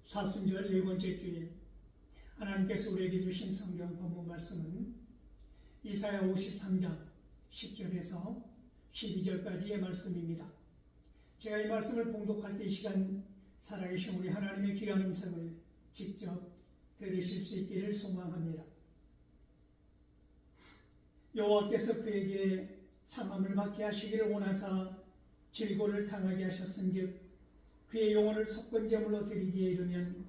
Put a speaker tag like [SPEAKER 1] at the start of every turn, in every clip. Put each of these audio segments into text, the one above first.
[SPEAKER 1] 사순절 네 번째 주일, 하나님께서 우리에게 주신 성경 본문 말씀은 이사야 53장 10절에서 12절까지의 말씀입니다. 제가 이 말씀을 봉독할 때 이 시간 살아계신 우리 하나님의 귀한 음성을 직접 들으실 수 있기를 소망합니다. 여호와께서 그에게 상함을 받게 하시기를 원하사 질고를 당하게 하셨은즉 그의 영혼을 속건제물로 드리기에 이르면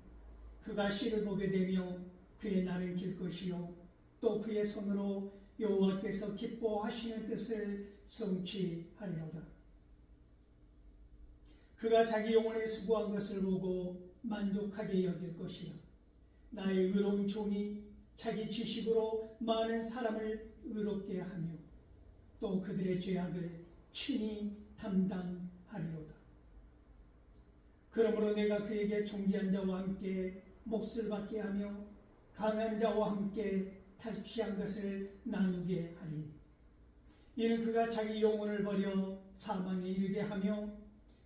[SPEAKER 1] 그가 씨를 보게 되며 그의 날을 길 것이요 또 그의 손으로 여호와께서 기뻐하시는 뜻을 성취하리로다. 그가 자기 영혼에 수고한 것을 보고 만족하게 여길 것이요 나의 의로운 종이 자기 지식으로 많은 사람을 의롭게 하며 또 그들의 죄악을 친히 담당하리로다. 그러므로 내가 그에게 존귀한 자와 함께 몫을 받게 하며 강한 자와 함께 탈취한 것을 나누게 하리니 이는 그가 자기 영혼을 버려 사망에 이르게 하며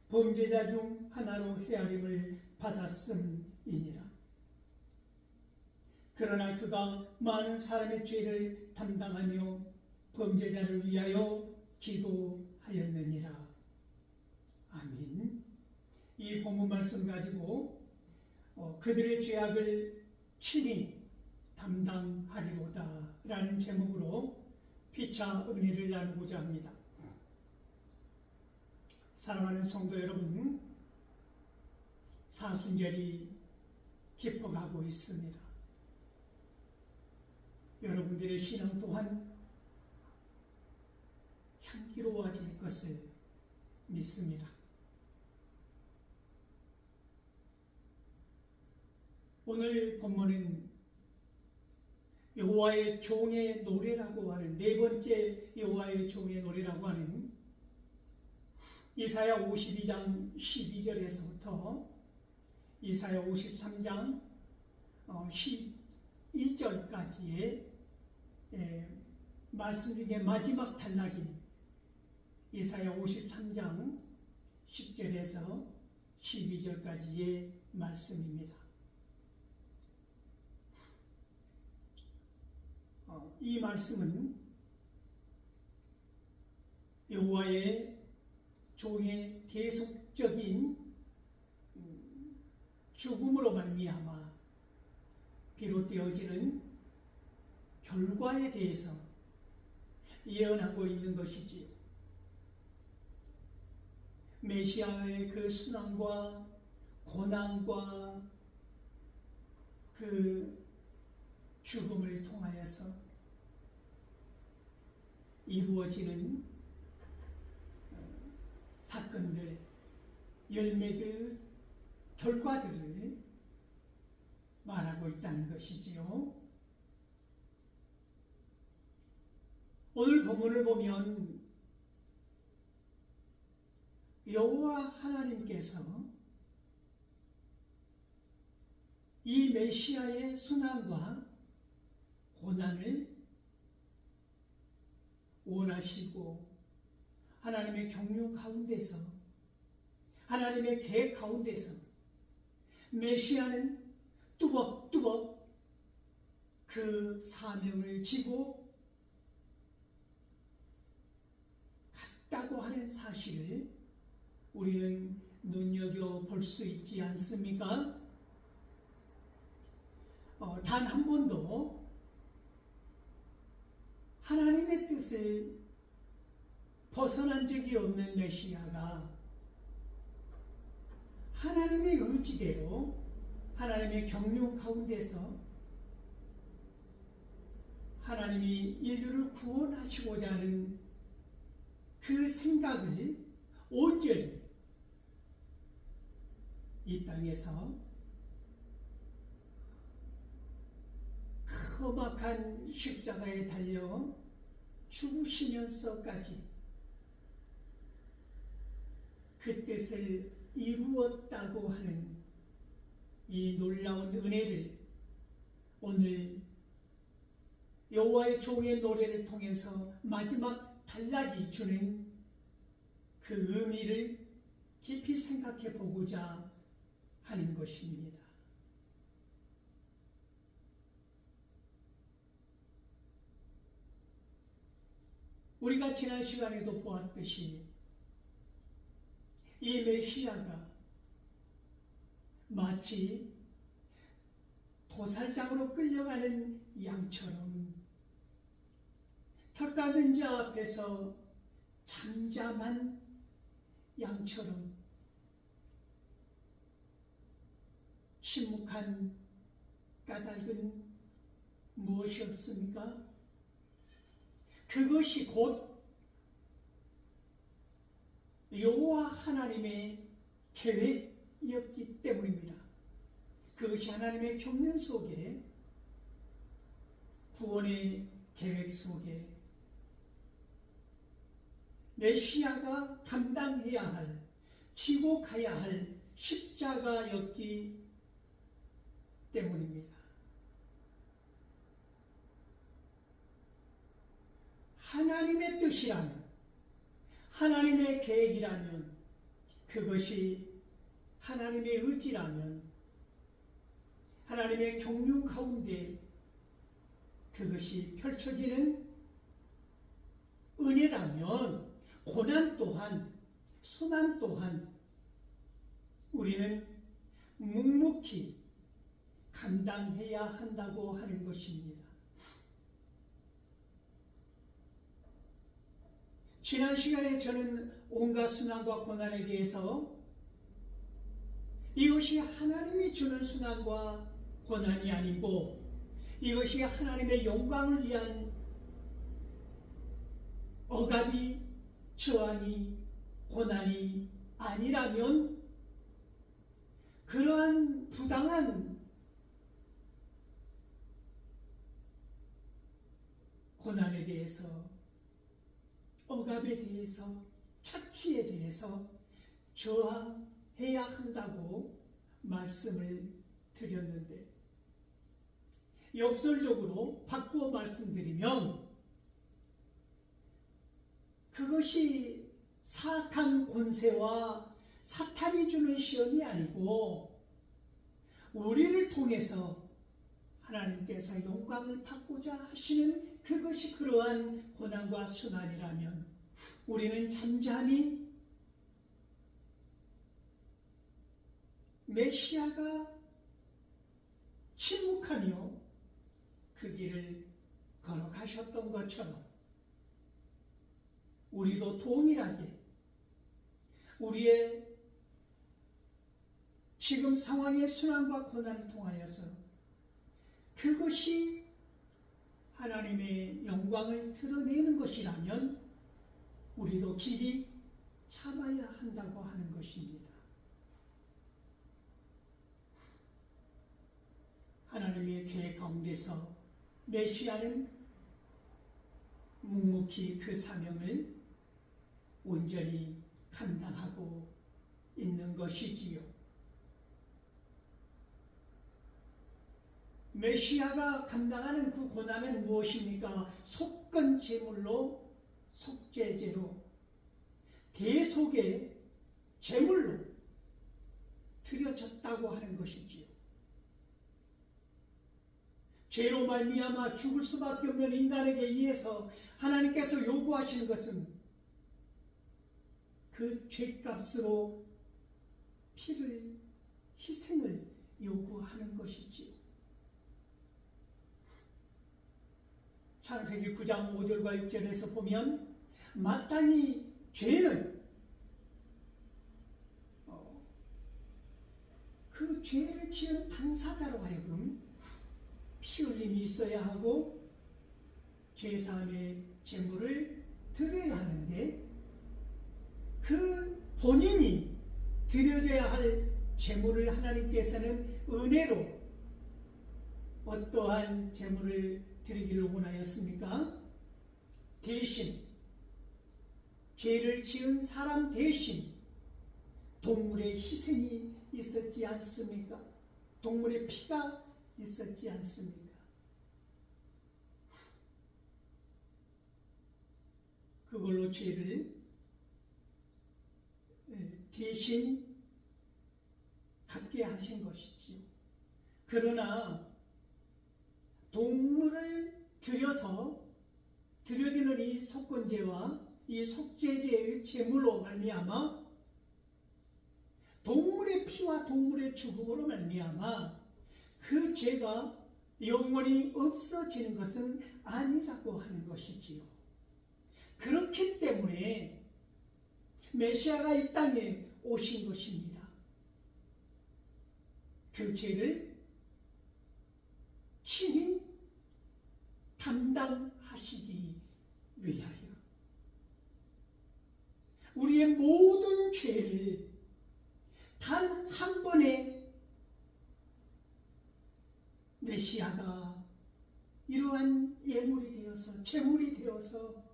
[SPEAKER 1] 범죄자 중 하나로 헤아림을 받았음이니라. 그러나 그가 많은 사람의 죄를 담당하며 범죄자를 위하여 기도하였느니라. 아멘. 이 본문 말씀 가지고 그들의 죄악을 친히 담당하리로다 라는 제목으로 피차 은혜를 나누고자 합니다. 사랑하는 성도 여러분, 사순절이 깊어가고 있습니다. 여러분들의 신앙 또한 향기로워질 것을 믿습니다. 오늘 본문은 여호와의 종의 노래라고 하는 네 번째 여호와의 종의 노래라고 하는 이사야 52장 12절에서부터 이사야 53장 12절까지의 말씀 중에 마지막 단락인 이사야 53장 10절에서 12절까지의 말씀입니다. 이 말씀은 여호와의 종의 계속적인 죽음으로 말미암아 비롯되어지는 결과에 대해서 예언하고 있는 것이지요. 메시아의 그 순환과 고난과 그 죽음을 통하여서 이루어지는 사건들, 열매들, 결과들을 말하고 있다는 것이지요. 오늘 본문을 보면 여호와 하나님께서 이 메시아의 순환과 고난을 원하시고 하나님의 경륜 가운데서 하나님의 계획 가운데서 메시아는 뚜벅뚜벅 그 사명을 지고 갔다고 하는 사실을 우리는 눈여겨볼 수 있지 않습니까? 단 한 번도 하나님의 뜻을 벗어난 적이 없는 메시아가 하나님의 의지대로 하나님의 경륜 가운데서 하나님이 인류를 구원하시고자 하는 그 생각을 온전히 이 땅에서 험악한 십자가에 달려 죽으시면서까지 그 뜻을 이루었다고 하는 이 놀라운 은혜를 오늘 여호와의 종의 노래를 통해서 마지막 단락이 주는 그 의미를 깊이 생각해 보고자 하는 것입니다. 우리가 지난 시간에도 보았듯이 이 메시아가 마치 도살장으로 끌려가는 양처럼 턱가는 자 앞에서 잠잠한 양처럼 침묵한 까닭은 무엇이었습니까? 그것이 곧 여호와 하나님의 계획이었기 때문입니다. 그것이 하나님의 경륜 속에, 구원의 계획 속에 메시아가 감당해야 할, 지고 가야 할 십자가였기 때문입니다. 하나님의 뜻이라면, 하나님의 계획이라면, 그것이 하나님의 의지라면, 하나님의 경륜 가운데 그것이 펼쳐지는 은혜라면, 고난 또한, 순환 또한 우리는 묵묵히 감당해야 한다고 하는 것입니다. 지난 시간에 저는 온갖 순환과 고난에 대해서 이것이 하나님이 주는 순환과 고난이 아니고 이것이 하나님의 영광을 위한 억압이, 저항이, 고난이 아니라면 그러한 부당한 고난에 대해서, 억압에 대해서, 착취에 대해서 저항해야 한다고 말씀을 드렸는데, 역설적으로 바꾸어 말씀드리면 그것이 사악한 권세와 사탄이 주는 시험이 아니고 우리를 통해서 하나님께서 영광을 받고자 하시는 그것이 그러한 고난과 순환이라면 우리는 잠잠히 메시아가 침묵하며 그 길을 걸어가셨던 것처럼 우리도 동일하게 우리의 지금 상황의 순환과 고난을 통하여서 그것이 하나님의 영광을 드러내는 것이라면 우리도 길이 참아야 한다고 하는 것입니다. 하나님의 계획 가운데서 메시아는 묵묵히 그 사명을 온전히 감당하고 있는 것이지요. 메시아가 감당하는 그 고난은 무엇입니까? 속건 제물로, 속죄제로, 대속의 제물로 드려졌다고 하는 것이지요. 죄로 말미암아 죽을 수밖에 없는 인간에게 의해서 하나님께서 요구하시는 것은 그 죄값으로 피를, 희생을 요구하는 것이지요. 창세기 9장 5절과 6절에서 보면 마땅히 죄는 그 죄를 지은 당사자로 하여금 피 흘림이 있어야 하고 죄사함의 제물을 드려야 하는데 그 본인이 드려져야 할 제물을 하나님께서는 은혜로 어떠한 제물을 드리기를 원하였습니까? 대신 죄를 지은 사람 대신 동물의 희생이 있었지 않습니까? 동물의 피가 있었지 않습니까? 그걸로 죄를 대신 갖게 하신 것이지요. 그러나 동물을 들여서 드려지는 이 속건제와 이 속죄제의 제물로 말미암아 동물의 피와 동물의 죽음으로 말미암아 그 죄가 영원히 없어지는 것은 아니라고 하는 것이지요. 그렇기 때문에 메시아가 이 땅에 오신 것입니다. 그 죄를 친히 담당하시기 위하여 우리의 모든 죄를 단 한 번에 메시아가 이러한 예물이 되어서 제물이 되어서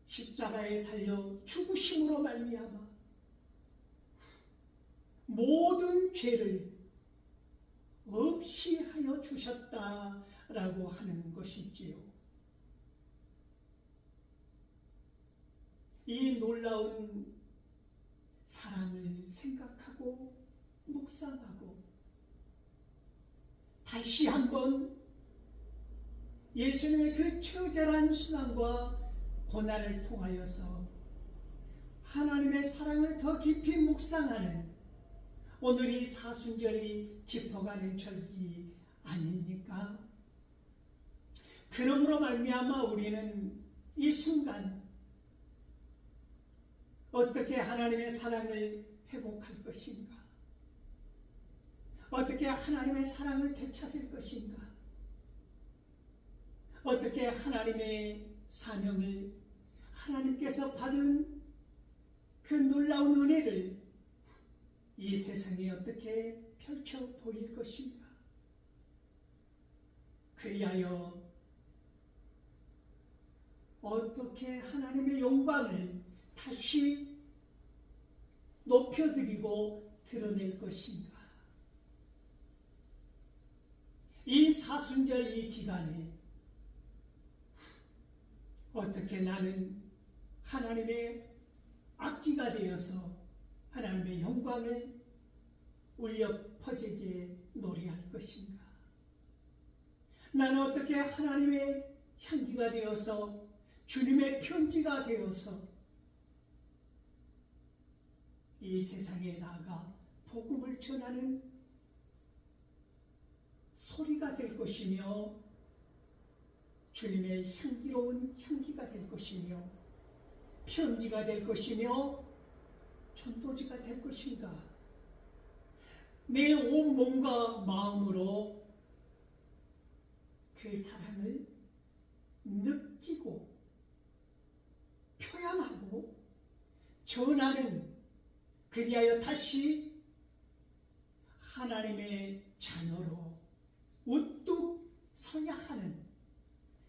[SPEAKER 1] 십자가에 달려 죽으심으로 말미암아 모든 죄를 없이 하여 주셨다라고 하는 것이지요. 이 놀라운 사랑을 생각하고 묵상하고 다시 한번 예수님의 그 처절한 수단과 고난을 통하여서 하나님의 사랑을 더 깊이 묵상하는 오늘 이 사순절이 깊어가는 절기 아닙니까? 그러므로 말미암아 우리는 이 순간 어떻게 하나님의 사랑을 회복할 것인가? 어떻게 하나님의 사랑을 되찾을 것인가? 어떻게 하나님의 사명을 하나님께서 받은 그 놀라운 은혜를 이 세상에 어떻게 펼쳐 보일 것인가? 그리하여 어떻게 하나님의 영광을 다시 높여드리고 드러낼 것인가? 이 사순절 이 기간에 어떻게 나는 하나님의 악기가 되어서 하나님의 영광을 울려 퍼지게 노래할 것인가? 나는 어떻게 하나님의 향기가 되어서 주님의 편지가 되어서 이 세상에 나아가 복음을 전하는 소리가 될 것이며 주님의 향기로운 향기가 될 것이며 편지가 될 것이며 전도지가 될 것인가? 내 온 몸과 마음으로 그 사랑을 느끼고 표현하고 전하는, 그리하여 다시 하나님의 자녀로 우뚝 서야 하는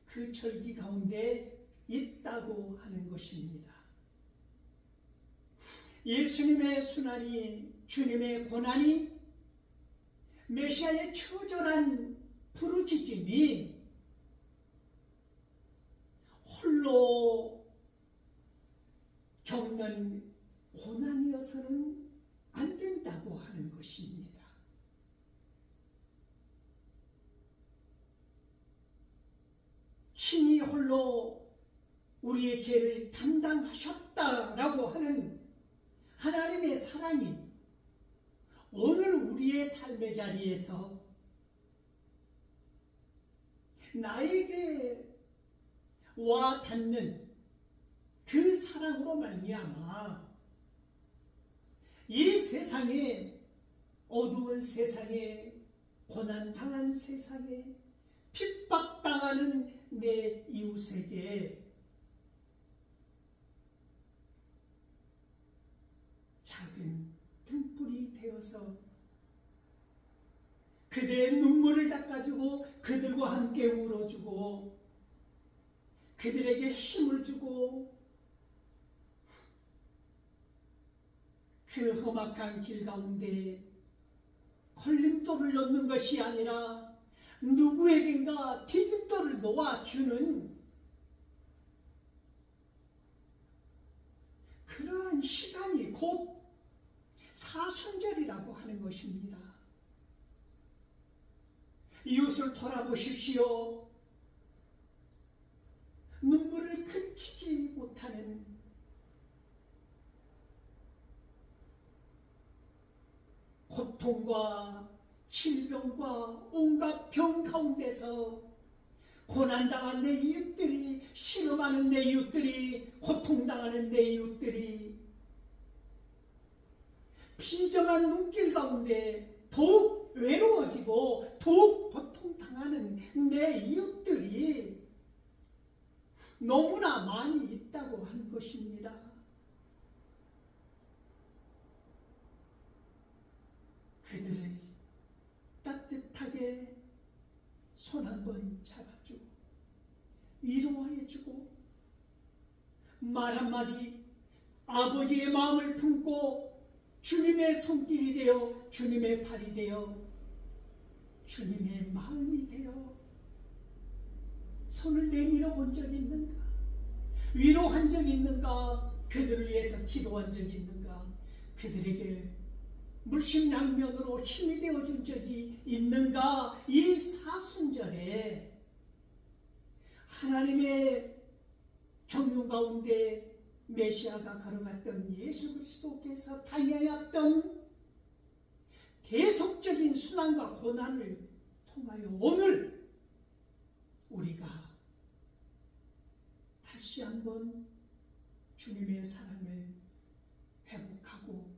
[SPEAKER 1] 그 절기 가운데 있다고 하는 것입니다. 예수님의 순환이, 주님의 고난이, 메시아의 처절한 부르짖음이 홀로 겪는 고난이어서는 안 된다고 하는 것입니다. 신이 홀로 우리의 죄를 담당하셨다라고 하는 하나님의 사랑이 오늘 우리의 삶의 자리에서 나에게 와 닿는 그 사랑으로 말미암아 이 세상에, 어두운 세상에, 고난당한 세상에, 핍박당하는 내 이웃에게 작은 등불이 되어서 그들의 눈물을 닦아주고 그들과 함께 울어주고 그들에게 힘을 주고 그 험악한 길 가운데 걸림돌을 넣는 것이 아니라 누구에겐가 디딤돌을 놓아주는 그러한 시간이 곧 사순절이라고 하는 것입니다. 이웃을 돌아보십시오. 눈물을 그치지 못하는 고통과 질병과 온갖 병 가운데서 고난당한 내 이웃들이, 신음하는 내 이웃들이, 고통당하는 내 이웃들이 비정한 눈길 가운데 더욱 외로워지고 더욱 고통당하는 내 이웃들이 너무나 많이 있다고 하는 것입니다. 그들을 따뜻하게 손 한번 잡아주고 위로해주고 말 한마디, 아버지의 마음을 품고 주님의 손길이 되어 주님의 발이 되어 주님의 마음이 되어 손을 내밀어 본 적이 있는가? 위로한 적이 있는가? 그들을 위해서 기도한 적이 있는가? 그들에게 물심양면으로 힘이 되어준 적이 있는가? 이 사순절에 하나님의 경륜 가운데 메시아가 걸어갔던 예수 그리스도께서 당해왔던 계속적인 순환과 고난을 통하여 오늘 우리가 다시 한번 주님의 사랑을 회복하고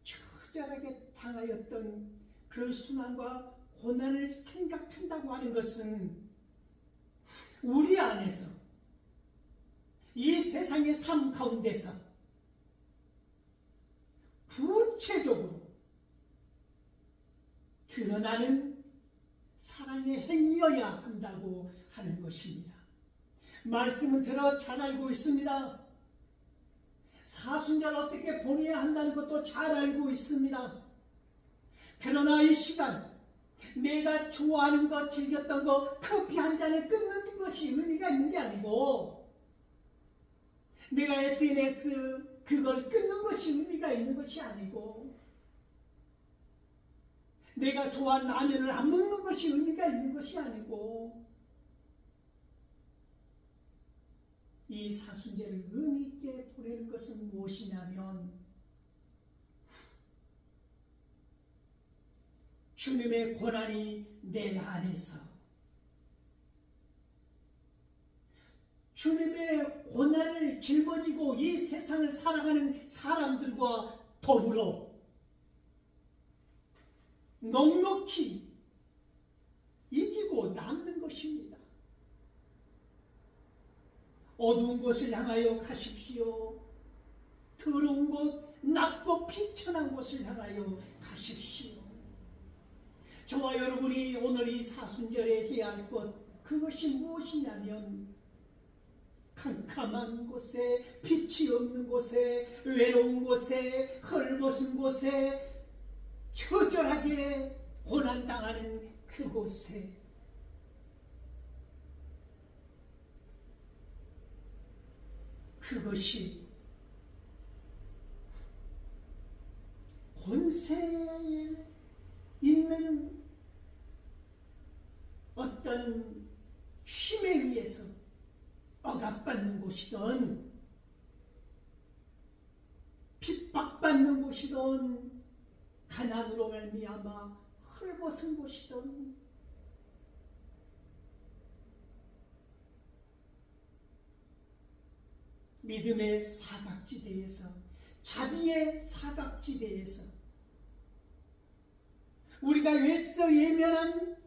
[SPEAKER 1] 처절하게 당하였던 그 순환과 고난을 생각한다고 하는 것은 우리 안에서 이 세상의 삶 가운데서 구체적으로 드러나는 사랑의 행위여야 한다고 하는 것입니다. 말씀은 들어 잘 알고 있습니다. 사순절 어떻게 보내야 한다는 것도 잘 알고 있습니다. 그러나 이 시간 내가 좋아하는 것, 즐겼던 것, 커피 한 잔을 끊는 것이 의미가 있는 게 아니고 내가 SNS 그걸 끊는 것이 의미가 있는 것이 아니고 내가 좋아하는 라면을 안 먹는 것이 의미가 있는 것이 아니고 이 사순절을 의미 있게 보내는 것은 무엇이냐면 주님의 고난이 내 안에서 주님의 고난을 짊어지고 이 세상을 살아가는 사람들과 더불어 넉넉히 이기고 남는 것입니다. 어두운 곳을 향하여 가십시오. 더러운 곳, 낮고 비천한 곳을 향하여 가십시오. 저와 여러분이 오늘 이 사순절에 해야 할 것, 그것이 무엇이냐면 캄캄한 곳에, 빛이 없는 곳에, 외로운 곳에, 헐벗은 곳에, 처절하게 고난당하는 그곳에 그것이 권세에 있는 어떤 힘에 의해서 억압받는 곳이든 핍박받는 곳이든 가난으로 말미암아 헐벗은 곳이든 믿음의 사각지대에서, 자비의 사각지대에서 우리가 애써 예면한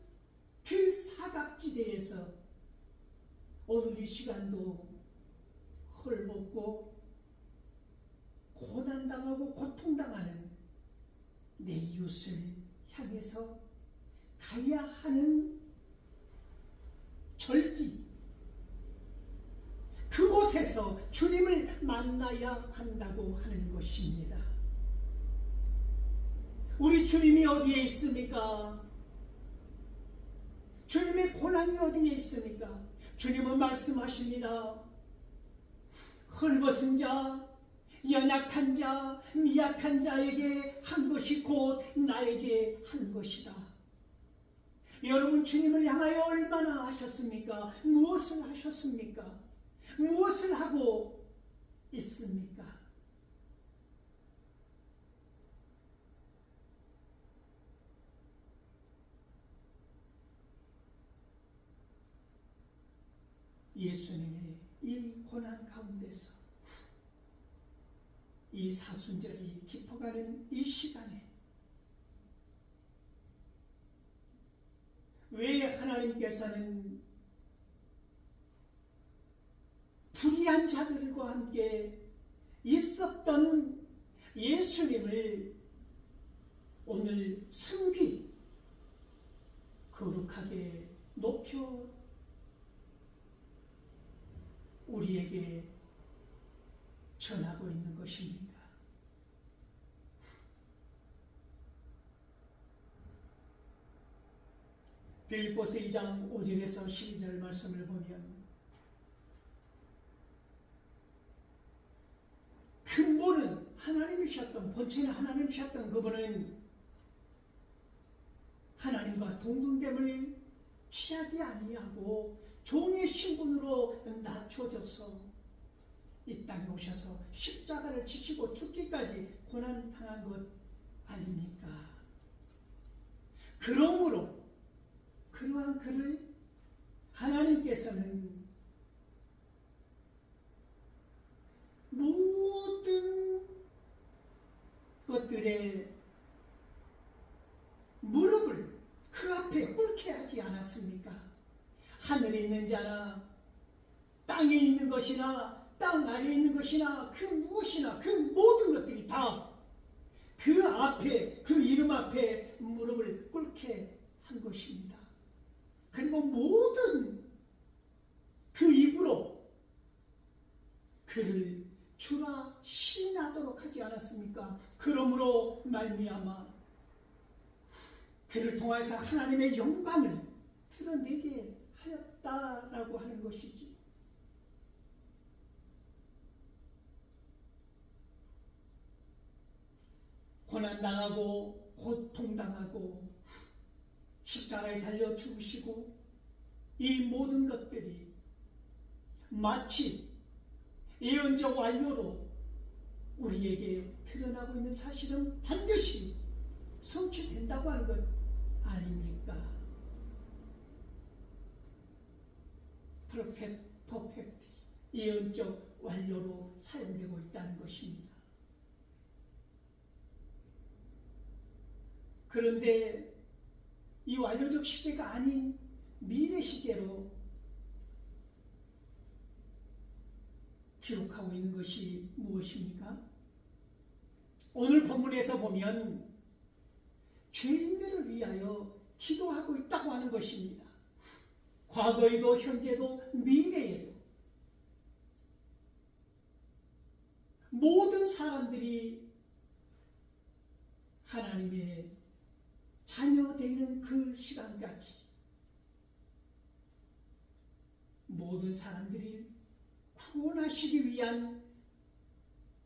[SPEAKER 1] 그 사각지대에서 오늘 이 시간도 헐벗고 고난당하고 고통당하는 내 이웃을 향해서 가야 하는 절기, 그곳에서 주님을 만나야 한다고 하는 것입니다. 우리 주님이 어디에 있습니까? 주님의 고난이 어디에 있습니까? 주님은 말씀하십니다. 헐벗은 자, 연약한 자, 미약한 자에게 한 것이 곧 나에게 한 것이다. 여러분 주님을 향하여 얼마나 하셨습니까? 무엇을 하셨습니까? 무엇을 하고 있습니까? 예수님의 이 고난 가운데서 이 사순절이 깊어가는 이 시간에 왜 하나님께서는 불의한 자들과 함께 있었던 예수님을 오늘 승귀 거룩하게 높여 우리에게 전하고 있는 것입니까? 빌립보서 2장 5절에서 12절 말씀을 보면 근본은 하나님이셨던, 본체는 하나님이셨던 그분은 하나님과 동등됨을 취하지 아니하고 종의 신분으로 낮춰져서 이 땅에 오셔서 십자가를 지시고 죽기까지 고난당한 것 아닙니까? 그러므로 그러한 그를 하나님께서는 모든 것들의 무릎을 그 앞에 꿇게 하지 않았습니까? 하늘에 있는 자나 땅에 있는 것이나 땅 아래에 있는 것이나 그 무엇이나 그 모든 것들이 다 그 앞에, 그 이름 앞에 무릎을 꿇게 한 것입니다. 그리고 모든 그 입으로 그를 주라 시인하도록 하지 않았습니까? 그러므로 말미암아 그를 통해서 하나님의 영광을 드러내게 하였다라고 하는 것이지. 고난당하고 고통당하고 십자가에 달려 죽으시고 이 모든 것들이 마치 예언적 완료로 우리에게 드러나고 있는 사실은 반드시 성취된다고 하는 것 아닙니까? 퍼펙트, 예언적 완료로 사용되고 있다는 것입니다. 그런데 이 완료적 시제가 아닌 미래 시제로 기록하고 있는 것이 무엇입니까? 오늘 본문에서 보면 죄인들을 위하여 기도하고 있다고 하는 것입니다. 과거에도 현재도 미래에도 모든 사람들이 하나님의 자녀되는 그 시간까지 모든 사람들이 구원하시기 위한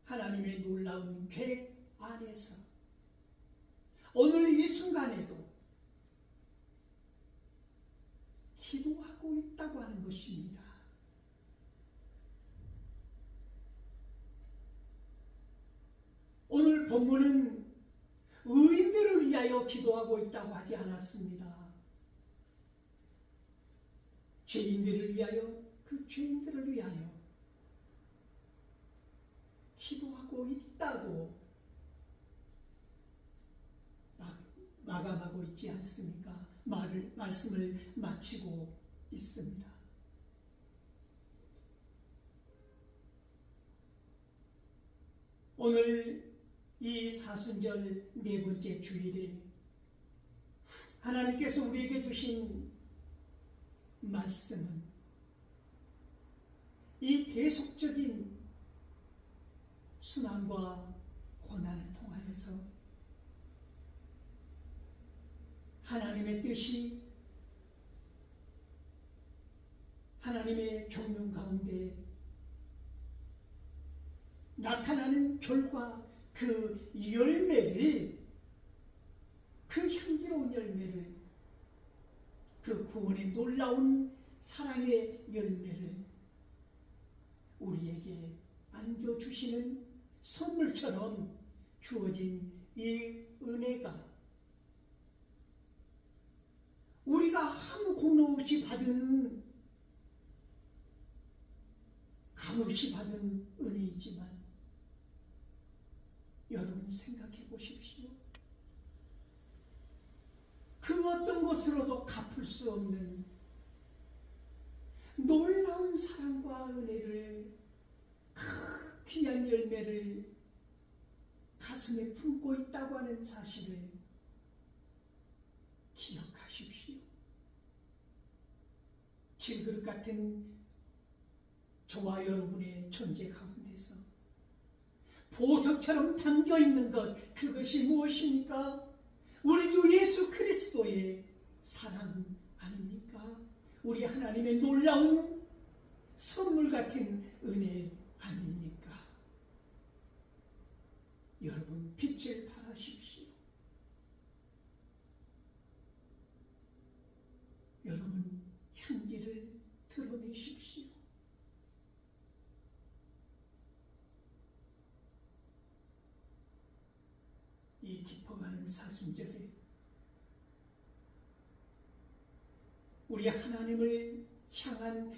[SPEAKER 1] 하나님의 놀라운 계획 안에서 오늘 이 순간에도 기도하고 있다고 하는 것입니다. 오늘 본문은 의인들을 위하여 기도하고 있다고 하지 않았습니다. 죄인들을 위하여, 그 죄인들을 위하여 기도하고 있다고 마감하고 있지 않습니까? 말씀을 마치고 있습니다. 오늘 이 사순절 네 번째 주일에 하나님께서 우리에게 주신 말씀은 이 계속적인 순환과 고난을 통하여서 하나님의 뜻이 하나님의 경륜 가운데 나타나는 결과 그 열매를, 그 향기로운 열매를 그 구원의 놀라운 사랑의 열매를 우리에게 안겨주시는 선물처럼 주어진 이 은혜가 우리가 아무 공로 없이 받은 값없이 받은 은혜이지만 여러분 생각해 보십시오. 그 어떤 것으로도 갚을 수 없는 놀라운 사랑과 은혜를, 그 귀한 열매를 가슴에 품고 있다고 하는 사실을 기억하십시오. 질그릇 같은 저와 여러분의 존재 가운데서 보석처럼 담겨있는 것, 그것이 무엇입니까? 우리 주 예수 그리스도의 사랑 아닙니까? 우리 하나님의 놀라운 선물 같은 은혜 아닙니까? 여러분, 빛을 발하십시오. 여러분, 향기를 드러내십시오. 이 깊어가는 사순절에 우리 하나님을 향한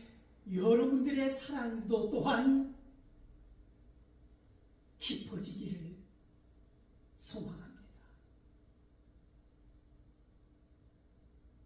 [SPEAKER 1] 여러분들의 사랑도 또한 깊어지기